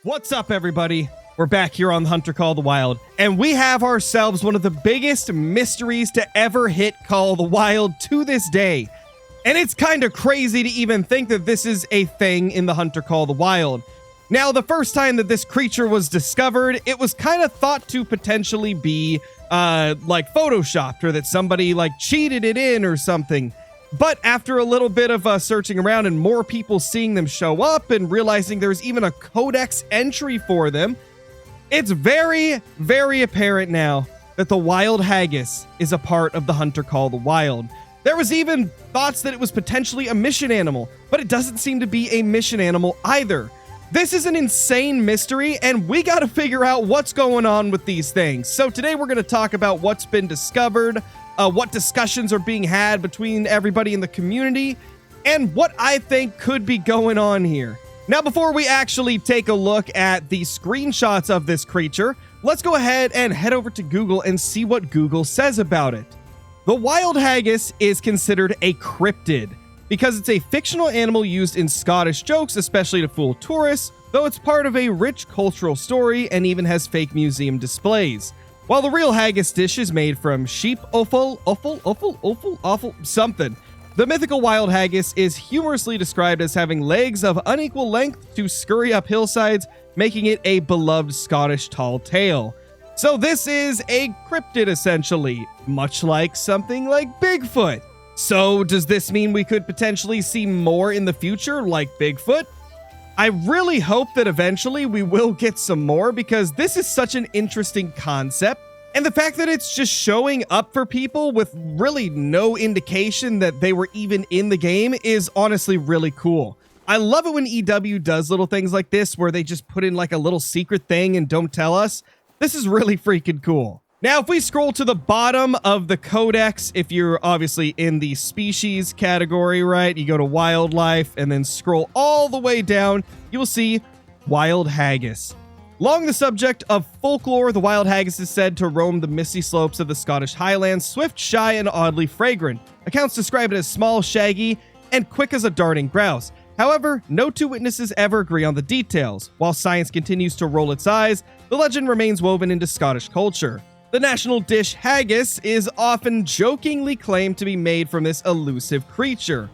What's up, everybody? We're back here on Hunter Call the Wild, and we have ourselves one of the biggest mysteries to ever hit Call the Wild to this day. And it's kind of crazy to even think that this is a thing in the Hunter Call the Wild. Now, the first time that this creature was discovered, it was kind of thought to potentially be like photoshopped, or that somebody like cheated it in or something. But after a little bit of searching around and more people seeing them show up and realizing there's even a codex entry for them, it's very, very apparent now that the wild haggis is a part of the Hunter Call the Wild. There was even thoughts that it was potentially a mission animal, but it doesn't seem to be a mission animal either. This is an insane mystery, and we got to figure out what's going on with these things. So today we're going to talk about what's been discovered, what discussions are being had between everybody in the community, and what I think could be going on here. Now, before we actually take a look at the screenshots of this creature, let's go ahead and head over to Google and see what Google says about it. The wild haggis is considered a cryptid because it's a fictional animal used in Scottish jokes, especially to fool tourists, though it's part of a rich cultural story and even has fake museum displays. While the real haggis dish is made from sheep offal, something. The mythical wild haggis is humorously described as having legs of unequal length to scurry up hillsides, making it a beloved Scottish tall tale. So this is a cryptid essentially, much like something like Bigfoot. So does this mean we could potentially see more in the future like Bigfoot? I really hope that eventually we will get some more, because this is such an interesting concept. And the fact that it's just showing up for people with really no indication that they were even in the game is honestly really cool. I love it when EW does little things like this where they just put in like a little secret thing and don't tell us. This is really freaking cool. Now, if we scroll to the bottom of the codex, if you're obviously in the species category, right, you go to wildlife and then scroll all the way down, you will see wild haggis. Along the subject of folklore, the wild haggis is said to roam the misty slopes of the Scottish Highlands, swift, shy, and oddly fragrant. Accounts describe it as small, shaggy, and quick as a darting grouse. However, no two witnesses ever agree on the details. While science continues to roll its eyes, the legend remains woven into Scottish culture. The national dish haggis is often jokingly claimed to be made from this elusive creature,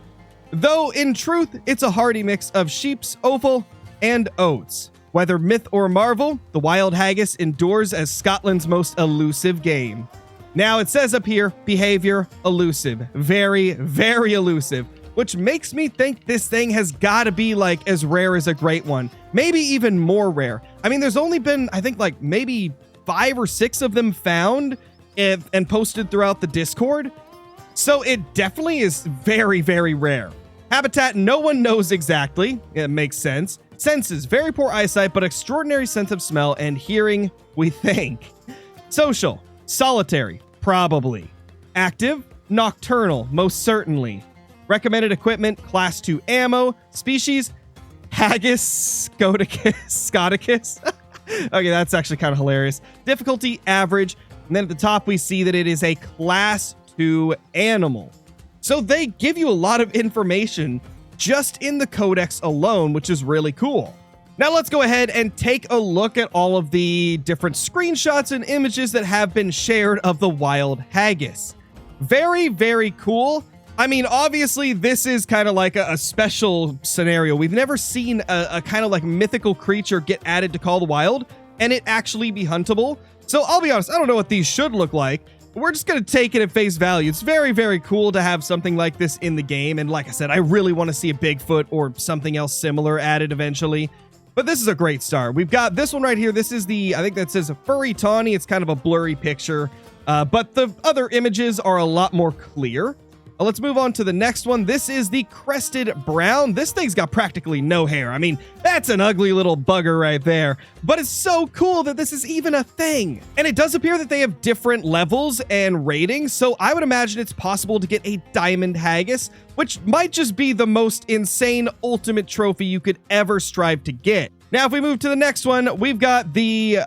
though in truth it's a hearty mix of sheep's offal and oats. Whether myth or marvel, the wild haggis endures as Scotland's most elusive game. Now it says up here, behavior elusive, very, very elusive, which makes me think this thing has got to be like as rare as a great one, maybe even more rare. I mean, there's only been, I think, like maybe 5 or 6 of them found and posted throughout the Discord. So it definitely is very, very rare. Habitat, no one knows exactly. It makes sense. Senses, very poor eyesight, but extraordinary sense of smell and hearing, we think. Social, solitary, probably. Active, nocturnal, most certainly. Recommended equipment, class 2 ammo. Species, Haggis Scoticus. Okay, that's actually kind of hilarious. Difficulty, average. And then at the top, we see that it is a class 2 animal. So they give you a lot of information just in the codex alone, which is really cool. Now let's go ahead and take a look at all of the different screenshots and images that have been shared of the wild haggis. Very, very cool. I mean, obviously, this is kind of like a special scenario. We've never seen a kind of like mythical creature get added to Call the Wild and it actually be huntable. So I'll be honest, I don't know what these should look like. But we're just going to take it at face value. It's very, very cool to have something like this in the game. And like I said, I really want to see a Bigfoot or something else similar added eventually. But this is a great start. We've got this one right here. This is the, I think that says a furry tawny. It's kind of a blurry picture. But the other images are a lot more clear. Let's move on to the next one. This is the crested brown. This thing's got practically no hair. I mean, that's an ugly little bugger right there. But it's so cool that this is even a thing. And it does appear that they have different levels and ratings. So I would imagine it's possible to get a diamond haggis, which might just be the most insane ultimate trophy you could ever strive to get. Now, if we move to the next one, we've got the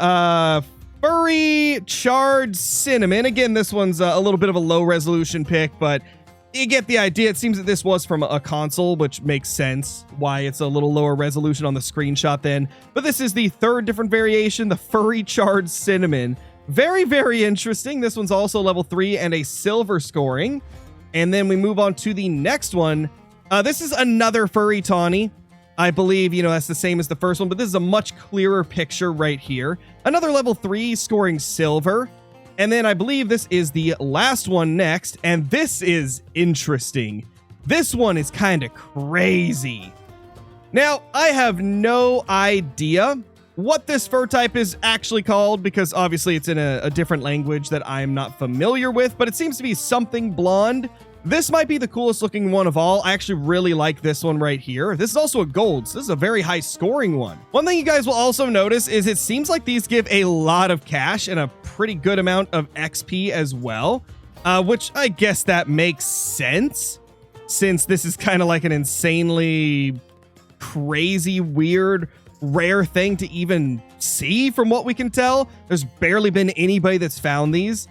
furry charred cinnamon. Again, this one's a little bit of a low resolution pic, but you get the idea. It seems that this was from a console, which makes sense why it's a little lower resolution on the screenshot then. But this is the third different variation, the furry charred cinnamon. Very, very interesting. This one's also level 3 and a silver scoring. And then we move on to the next one. This is another furry tawny. I believe, that's the same as the first one, but this is a much clearer picture right here. Another level 3 scoring silver. And then I believe this is the last one next, and this is interesting. This one is kind of crazy. Now, I have no idea what this fur type is actually called, because obviously it's in a different language that I'm not familiar with, but it seems to be something blonde. This might be the coolest looking one of all. I actually really like this one right here. This is also a gold, so this is a very high scoring one. One thing you guys will also notice is it seems like these give a lot of cash and a pretty good amount of XP as well, which I guess that makes sense since this is kind of like an insanely crazy, weird, rare thing to even see from what we can tell. There's barely been anybody that's found these.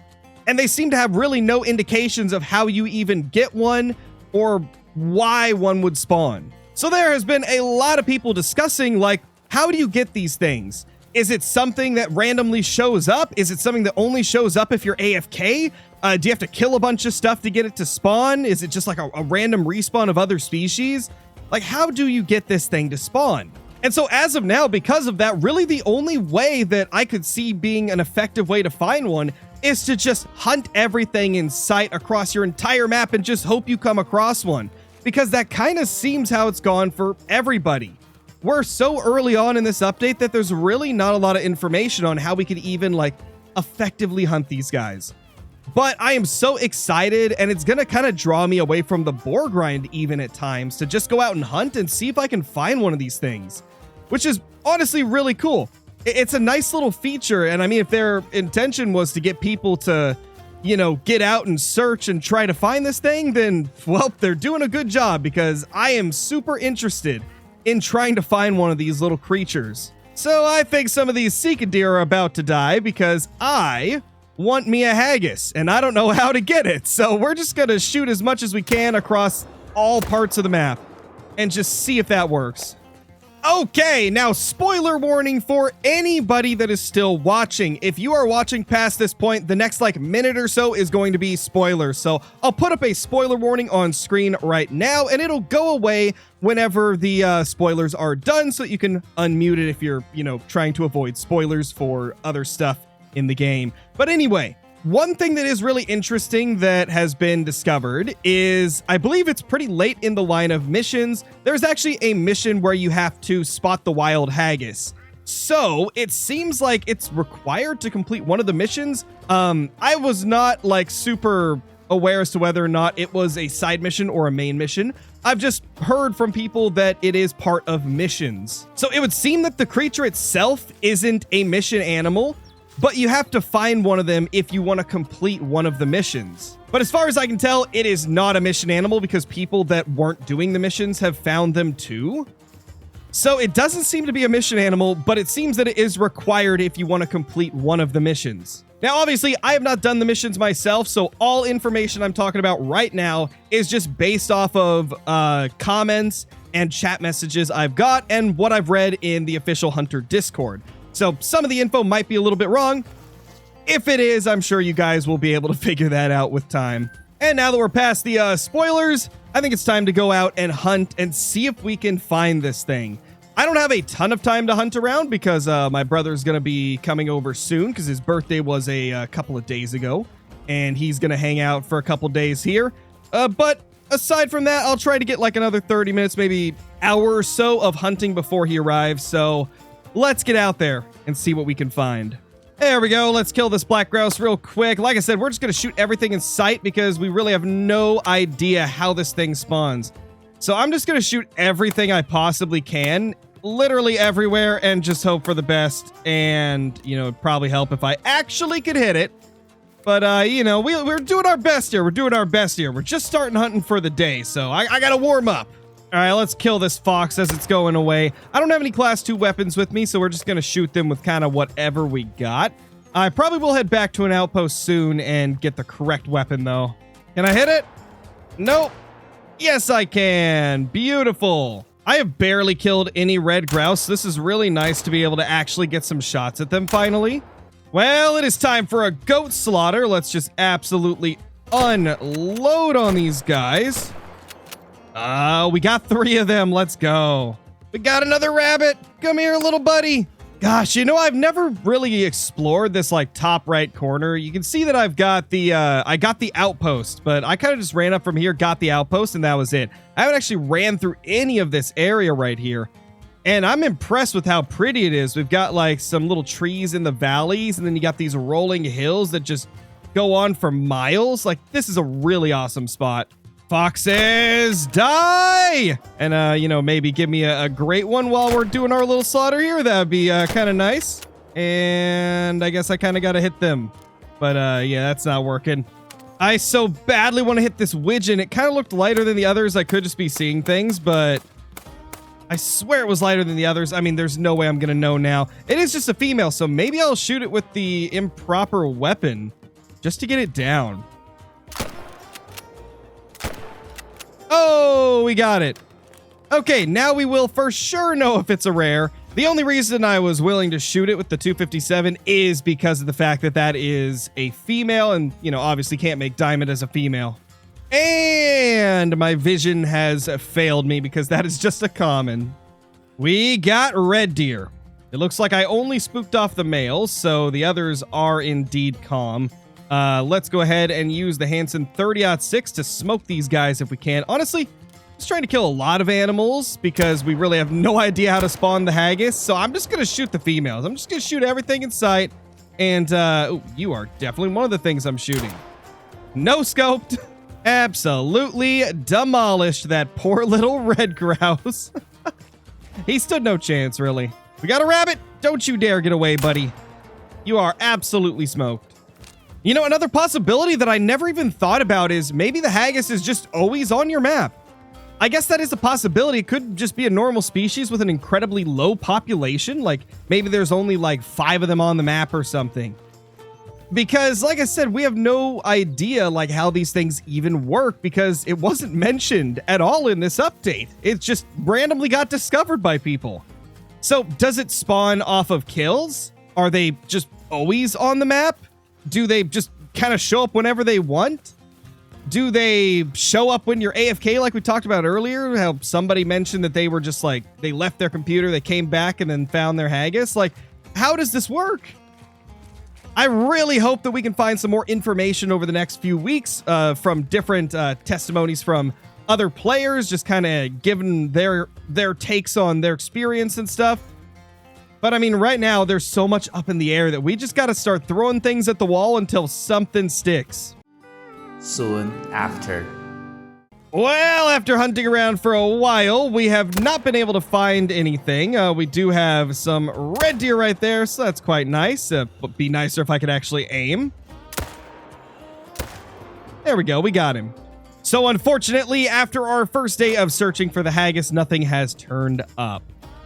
And they seem to have really no indications of how you even get one or why one would spawn. So there has been a lot of people discussing, like, how do you get these things? Is it something that randomly shows up? Is it something that only shows up if you're AFK? Do you have to kill a bunch of stuff to get it to spawn? Is it just like a random respawn of other species? Like, how do you get this thing to spawn? And so as of now, because of that, really the only way that I could see being an effective way to find one is to just hunt everything in sight across your entire map and just hope you come across one, because that kind of seems how it's gone for everybody. We're so early on in this update that there's really not a lot of information on how we could even effectively hunt these guys. But I am so excited, and it's gonna kind of draw me away from the boar grind even at times to just go out and hunt and see if I can find one of these things, which is honestly really cool. It's a nice little feature, and I mean, if their intention was to get people to, get out and search and try to find this thing, then, well, they're doing a good job, because I am super interested in trying to find one of these little creatures. So I think some of these Seeker deer are about to die, because I want me a haggis, and I don't know how to get it, so we're just gonna shoot as much as we can across all parts of the map and just see if that works. Okay, now spoiler warning for anybody that is still watching. If you are watching past this point, the next minute or so is going to be spoilers. So I'll put up a spoiler warning on screen right now, and it'll go away whenever the spoilers are done, so that you can unmute it if you're, trying to avoid spoilers for other stuff in the game. But anyway, one thing that is really interesting that has been discovered is, I believe it's pretty late in the line of missions, there's actually a mission where you have to spot the wild haggis. So it seems like it's required to complete one of the missions. I was not super aware as to whether or not it was a side mission or a main mission. I've just heard from people that it is part of missions. So it would seem that the creature itself isn't a mission animal, but you have to find one of them if you want to complete one of the missions. But as far as I can tell, it is not a mission animal, because people that weren't doing the missions have found them too. So it doesn't seem to be a mission animal, but it seems that it is required if you want to complete one of the missions. Now, obviously, I have not done the missions myself, so all information I'm talking about right now is just based off of comments and chat messages I've got and what I've read in the official Hunter Discord. So some of the info might be a little bit wrong. If it is, I'm sure you guys will be able to figure that out with time. And now that we're past the spoilers, I think it's time to go out and hunt and see if we can find this thing. I don't have a ton of time to hunt around, because my brother's going to be coming over soon, because his birthday was a couple of days ago, and he's going to hang out for a couple days here. But aside from that, I'll try to get another 30 minutes, maybe hour or so of hunting before he arrives. So let's get out there and see what we can find. There we go. Let's kill this black grouse real quick. Like I said, we're just going to shoot everything in sight, because we really have no idea how this thing spawns. So I'm just going to shoot everything I possibly can, literally everywhere, and just hope for the best. And, it'd probably help if I actually could hit it. But, we're doing our best here. We're just starting hunting for the day, so I got to warm up. All right, let's kill this fox as it's going away. I don't have any class 2 weapons with me, so we're just going to shoot them with kind of whatever we got. I probably will head back to an outpost soon and get the correct weapon, though. Can I hit it? Nope. Yes, I can. Beautiful. I have barely killed any red grouse. This is really nice to be able to actually get some shots at them finally. Well, it is time for a goat slaughter. Let's just absolutely unload on these guys. We got 3 of them. Let's go. We got another rabbit. Come here, little buddy. Gosh, you know, I've never really explored this like top right corner. You can see that I've got the I got the outpost, but I kind of just ran up from here, got the outpost, and that was it. I haven't actually ran through any of this area right here. And I'm impressed with how pretty it is. We've got like some little trees in the valleys, and then you got these rolling hills that just go on for miles. Like, this is a really awesome spot. Foxes, die! And, you know, maybe give me a great one while we're doing our little slaughter here. That would be kind of nice. And I guess I kind of got to hit them. But, yeah, that's not working. I so badly want to hit this widgeon. It kind of looked lighter than the others. I could just be seeing things, but I swear it was lighter than the others. I mean, there's no way I'm going to know now. It is just a female, so maybe I'll shoot it with the improper weapon just to get it down. Oh, we got it. Okay, now we will for sure know if it's a rare. The only reason I was willing to shoot it with the 257 is because of the fact that that is a female and, you know, obviously can't make diamond as a female. And my vision has failed me because that is just a common. We got red deer. It looks like I only spooked off the males, so the others are indeed calm. Let's go ahead and use the Hansen 30-06 to smoke these guys if we can. Honestly, just trying to kill a lot of animals because we really have no idea how to spawn the haggis. So I'm just going to shoot the females. I'm just going to shoot everything in sight. And, ooh, you are definitely one of the things I'm shooting. No scoped. Absolutely demolished that poor little red grouse. He stood no chance, really. We got a rabbit. Don't you dare get away, buddy. You are absolutely smoked. You know, another possibility that I never even thought about is maybe the haggis is just always on your map. I guess that is a possibility. It could just be a normal species with an incredibly low population. Like, maybe there's only like 5 of them on the map or something. Because, like I said, we have no idea like how these things even work because it wasn't mentioned at all in this update. It just randomly got discovered by people. So, does it spawn off of kills? Are they just always on the map? Do they just kind of show up whenever they want? Do they show up when you're AFK like we talked about earlier? How somebody mentioned that they were just like, they left their computer, they came back and then found their haggis. Like, how does this work? I really hope that we can find some more information over the next few weeks from different testimonies from other players, just kind of giving their takes on their experience and stuff. But I mean, right now, there's so much up in the air that we just got to start throwing things at the wall until something sticks. Soon after. Well, after hunting around for a while, we have not been able to find anything. We do have some red deer right there, so that's quite nice. But be nicer if I could actually aim. There we go, we got him. So unfortunately, after our first day of searching for the haggis, nothing has turned up.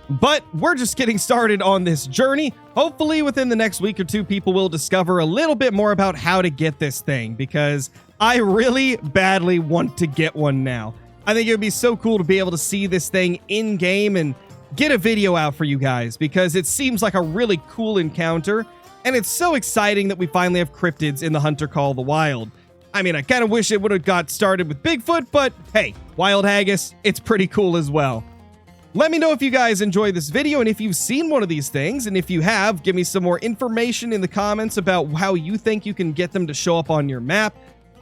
But we're just getting started on this journey. Hopefully within the next week or two, people will discover a little bit more about how to get this thing because I really badly want to get one now. I think it would be so cool to be able to see this thing in game and get a video out for you guys because it seems like a really cool encounter. And it's so exciting that we finally have cryptids in the Hunter Call of the Wild. I mean, I kind of wish it would have got started with Bigfoot, but hey, wild haggis, it's pretty cool as well. Let me know if you guys enjoyed this video and if you've seen one of these things, and if you have, give me some more information in the comments about how you think you can get them to show up on your map.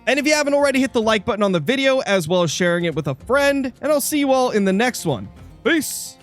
And if you haven't already, hit the like button on the video as well as sharing it with a friend, and I'll see you all in the next one. Peace!